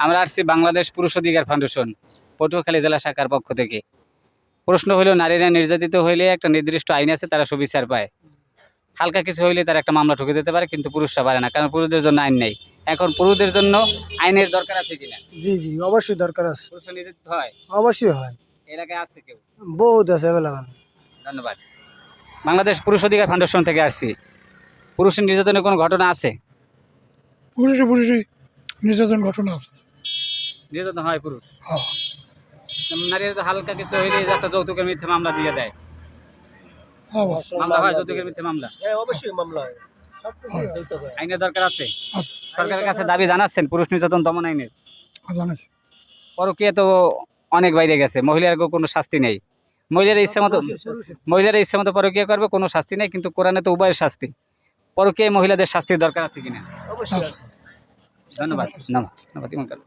আমরা আসছি বাংলাদেশ পুরুষ অধিকার ফাউন্ডেশন পটুয়াখালী জেলা শাখার পক্ষ থেকে। প্রশ্ন হলো, নারীরা নির্যাতিত হইলে একটা নির্দিষ্ট আইন আছে, তারা সুবিচার পায়। হালকা কিছু হইলে তারা একটা মামলা ঠুকে দিতে পারে, কিন্তু পুরুষরা পারে না, কারণ পুরুষদের জন্য আইন নেই। এখন পুরুষদের জন্য আইনের দরকার আছে কিনা? জি জি, অবশ্যই দরকার আছে। পুরুষ নির্যাতিত হয়? অবশ্যই হয়, এলাকায় আছে কেউ? বহুত আছে অ্যাভেলেবেল। ধন্যবাদ। বাংলাদেশ পুরুষ অধিকার ফাউন্ডেশন থেকে আসছি। পুরুষের নির্যাতনের কোনো ঘটনা আছে? পুরুষে নির্যাতন ঘটনা আছে। নির্যাতন হয় পুরুষ? হ্যাঁ। নারীরা তো হালকা কিছু হইলে একটা যৌতুকের মিথ্যে মামলা দিয়ে দেয়। অবশ্যই। মামলা হয় যৌতুকের মিথ্যে মামলা? হ্যাঁ, অবশ্যই মামলা হয়। আইনের দরকার আছে। আছে। সরকারের কাছে দাবি জানাচ্ছেন পুরুষ নির্যাতন দমন আইনের? জানাচ্ছি। পরকীয়া তো অনেক বাইরে গেছে, মহিলার কোনো শাস্তি নেই। মহিলারা ইচ্ছা মতো পরকীয়া করবে, কোনো শাস্তি নেই, কিন্তু কোরআনে তো উভয়ের শাস্তি। পরকীয়ায় মহিলাদের শাস্তির দরকার আছে কিনা? অবশ্যই আছে। ধন্যবাদ। ধন্যবাদ।